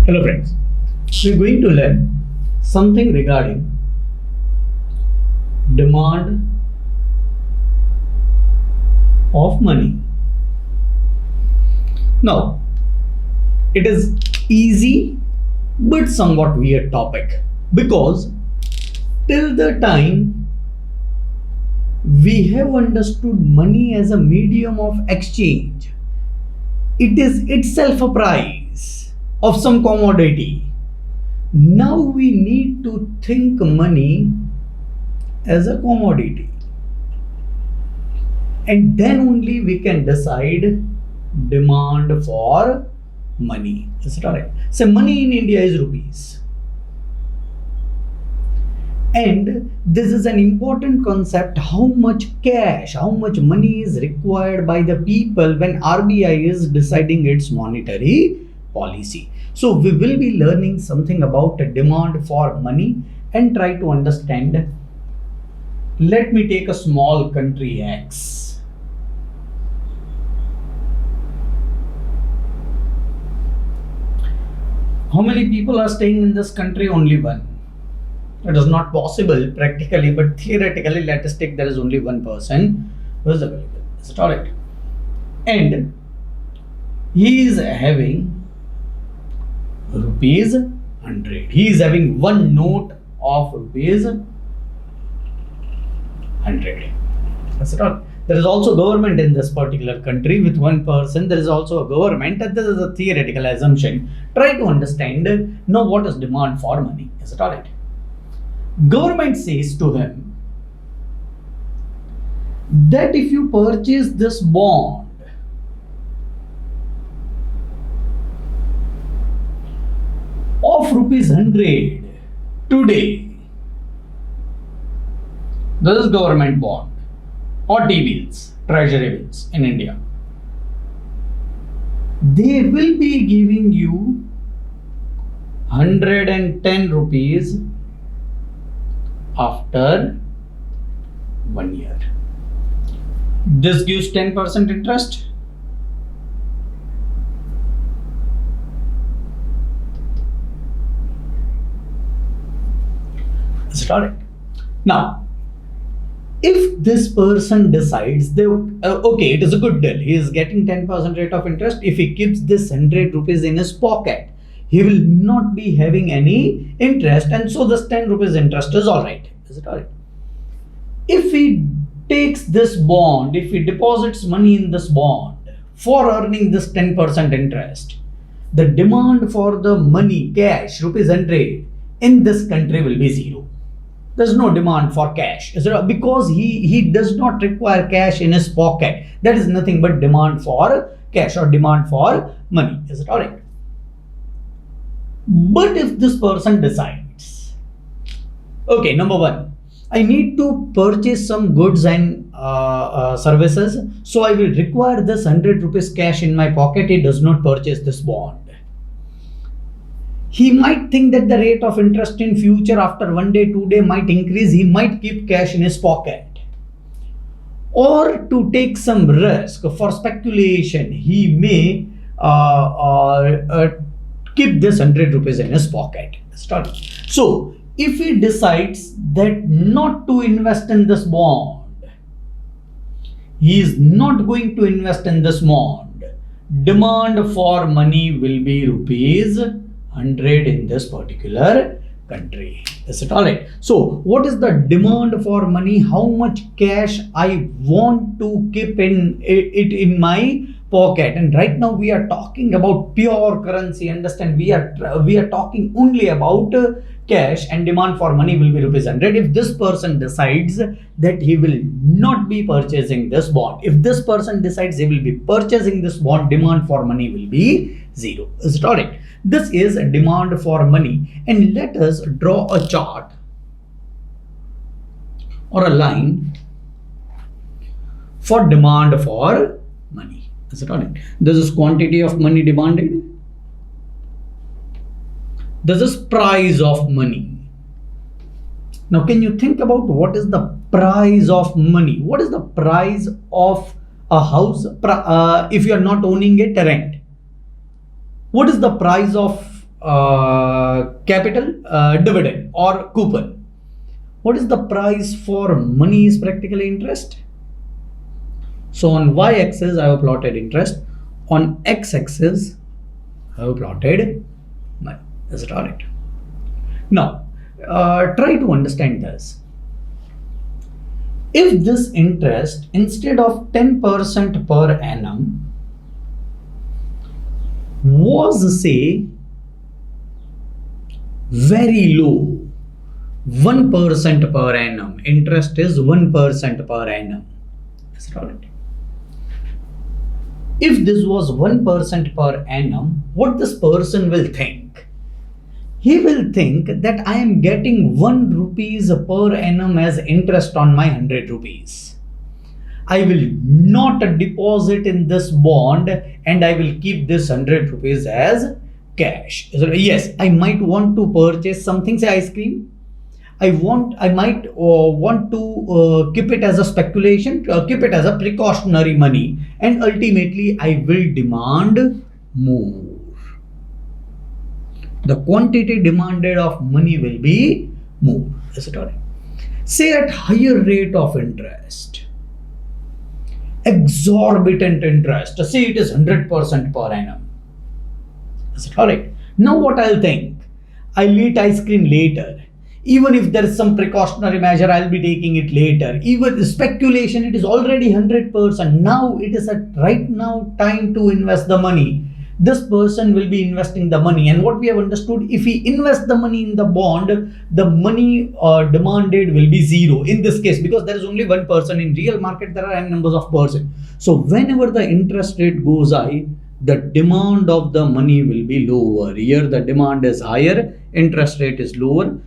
Hello friends, we're going to learn something regarding demand of money. Now, it is easy but somewhat weird topic because till the time we have understood money as a medium of exchange, it is itself a price of some commodity. Now we need to think money as a commodity, and then only we can decide demand for money. Is it alright? So money in India is rupees. And this is an important concept, how much cash, how much money is required by the people when RBI is deciding its monetary policy. So we will be learning something about demand for money and try to understand. Let me take a small country X. How many people are staying in this country? Only one. It is not possible practically, but theoretically, let us take there is only one person who is available. Is it alright? And he is having rupees 100. He is having one note of rupees 100. That's it all. There is also government in this particular country with one person. There is also a government, and this is a theoretical assumption. Try to understand now what is demand for money. Is it alright? Government says to him that if you purchase this bond of rupees 100 today, this is government bond or T-bills, treasury bills in India, they will be giving you 110 rupees after 1 year. This gives 10% interest. Is it alright? Now, if this person decides okay, it is a good deal, he is getting 10% rate of interest. If he keeps this 100 rupees in his pocket, he will not be having any interest, and so this 10 rupees interest is alright. Is it alright? If he takes this bond, if he deposits money in this bond for earning this 10% interest, the demand for the money, cash, rupees 100 in this country will be zero. There's no demand for cash. Is it? Because he does not require cash in his pocket. That is nothing but demand for cash or demand for money. Is it alright? But if this person decides, okay, number one, I need to purchase some goods and services, so I will require this 100 rupees cash in my pocket. He does not purchase this bond. He might think that the rate of interest in future after 1 day, 2 day might increase. He might keep cash in his pocket. Or to take some risk for speculation, he may keep this 100 rupees in his pocket. So, if he decides that not to invest in this bond, he is not going to invest in this bond, demand for money will be rupees 100 in this particular country. Is it alright? So, what is the demand for money? How much cash I want to keep in my pocket? And right now we are talking about pure currency. Understand? We are talking only about cash, and demand for money will be rupees 100. If this person decides that he will not be purchasing this bond, if this person decides he will be purchasing this bond, demand for money will be zero. Is it alright? This is a demand for money, and let us draw a chart or a line for demand for money. Is it alright? This is quantity of money demanded. This is price of money. Now, can you think about what is the price of money? What is the price of a house if you are not owning it, rent? What is the price of capital dividend or coupon. What is the price for money is practically interest. So on y-axis I have plotted interest, on x-axis I have plotted money. Is it alright? Now try to understand this. If this interest instead of 10% per annum was say very low, 1% per annum, interest is 1% per annum. Is it alright? If this was 1% per annum, what this person will think? He will think that I am getting 1 rupees per annum as interest on my 100 rupees. I will not deposit in this bond and I will keep this 100 rupees as cash. Yes, I might want to purchase something, say ice cream. I might want to keep it as a speculation, keep it as a precautionary money, and ultimately I will demand more. The quantity demanded of money will be more. Is it alright? Say at higher rate of interest, exorbitant interest, say it is 100% per annum. Is it alright? Now what I'll think? I'll eat ice cream later. Even if there is some precautionary measure, I'll be taking it later. Even speculation, it is already 100%. Now it is at right now time to invest the money. This person will be investing the money, and what we have understood, if he invests the money in the bond, the money demanded will be zero in this case, because there is only one person. In real market there are n numbers of person. So whenever the interest rate goes high, the demand of the money will be lower. Here the demand is higher, interest rate is lower.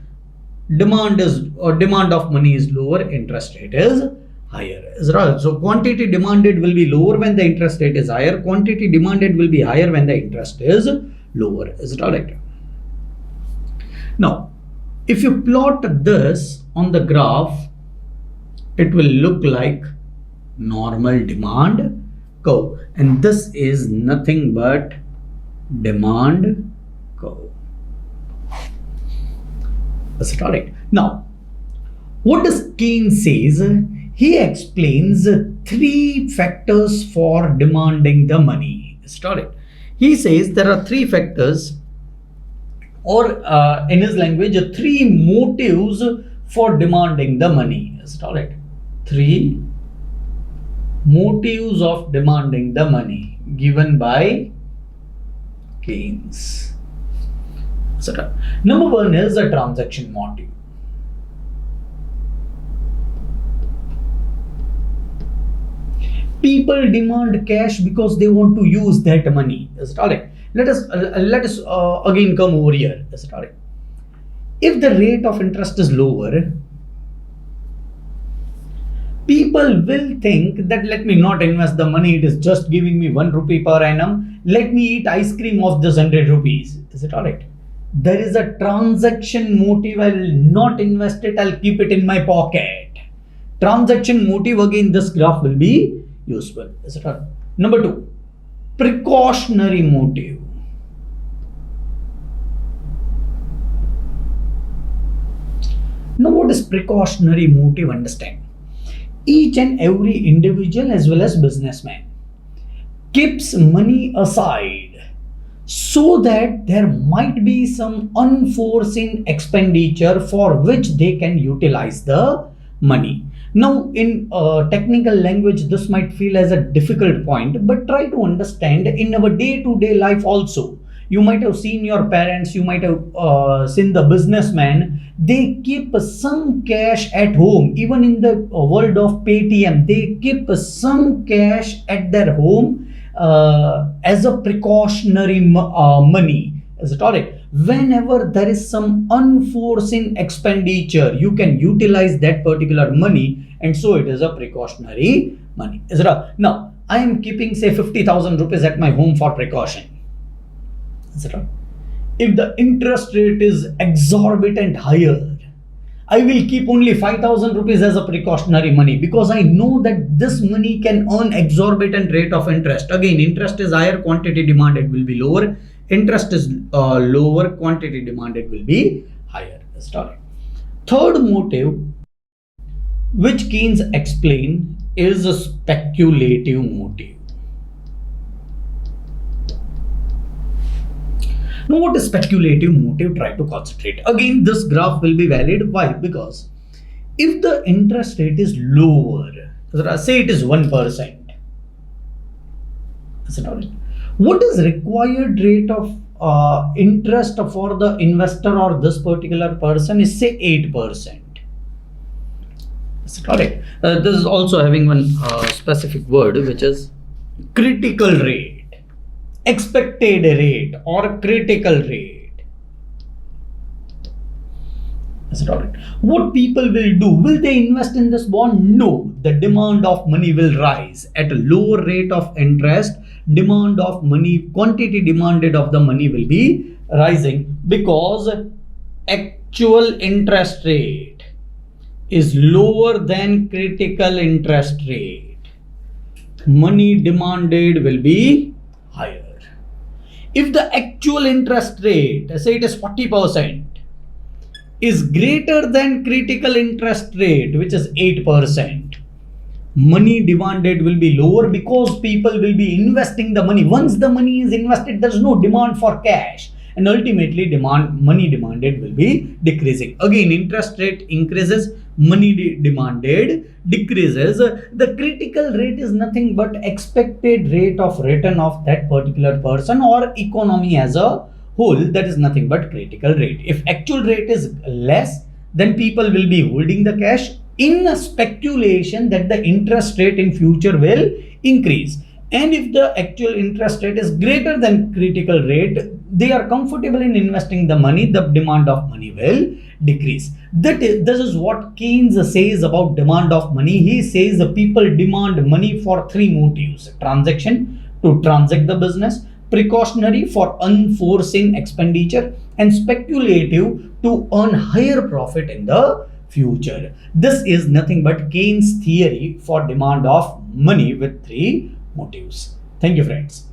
Demand of money is lower, interest rate is higher. So quantity demanded will be lower when the interest rate is higher. Quantity demanded will be higher when the interest is lower. Is it alright? Now, if you plot this on the graph, it will look like normal demand curve, and this is nothing but demand curve. Is it alright? Now, what does Keynes says? He explains 3 factors for demanding the money. Is it alright? He says there are 3 factors, or in his language, 3 motives for demanding the money. Is it alright? 3 motives of demanding the money given by Keynes. Etc. Number 1 is a transaction motive. People demand cash because they want to use that money. Is it alright? Let us again come over here. Is it alright? If the rate of interest is lower, people will think that let me not invest the money, it is just giving me 1 rupee per annum. Let me eat ice cream of this 100 rupees. Is it alright? There is a transaction motive. I will not invest it, I'll keep it in my pocket. Transaction motive, again this graph will be useful. Is it right? Number 2, precautionary motive. Now what is precautionary motive? Understand. Each and every individual as well as businessman keeps money aside so that there might be some unforeseen expenditure for which they can utilize the money. Now, in technical language, this might feel as a difficult point, but try to understand in our day-to-day life also. You might have seen your parents, you might have seen the businessman, they keep some cash at home. Even in the world of Paytm, they keep some cash at their home as a precautionary money. Is it alright? Whenever there is some unforeseen expenditure, you can utilize that particular money, and so it is a precautionary money. Is it right? Now, I am keeping say 50,000 rupees at my home for precaution. Is it right? If the interest rate is exorbitant higher, I will keep only 5,000 rupees as a precautionary money, because I know that this money can earn exorbitant rate of interest. Again, interest is higher, quantity demanded will be lower. interest is lower, quantity demanded will be higher. Start. Third motive which Keynes explained is a speculative motive. Now, what is speculative motive? Try to concentrate. Again, this graph will be valid. Why? Because if the interest rate is lower, say it is 1%, what is required rate of interest for the investor or this particular person is say 8%. Correct. This is also having one specific word which is critical rate, expected rate or critical rate. Is it alright? What people will do? Will they invest in this bond? No. The demand of money will rise at a lower rate of interest. Demand of money, quantity demanded of the money will be rising because actual interest rate is lower than critical interest rate. Money demanded will be higher. If the actual interest rate, say it is 40%, is greater than critical interest rate, which is 8%, money demanded will be lower because people will be investing the money. Once the money is invested, there is no demand for cash, and ultimately money demanded will be decreasing. Again, interest rate increases, money demanded decreases. The critical rate is nothing but expected rate of return of that particular person or economy as a whole. That is nothing but critical rate. If actual rate is less, then people will be holding the cash in a speculation that the interest rate in future will increase. And if the actual interest rate is greater than critical rate, they are comfortable in investing the money, the demand of money will decrease. This is what Keynes says about demand of money. He says the people demand money for three motives: transaction, to transact the business; precautionary, for unforeseen expenditure; and speculative, to earn higher profit in the future. This is nothing but Keynes' theory for demand of money with three motives. Thank you, friends.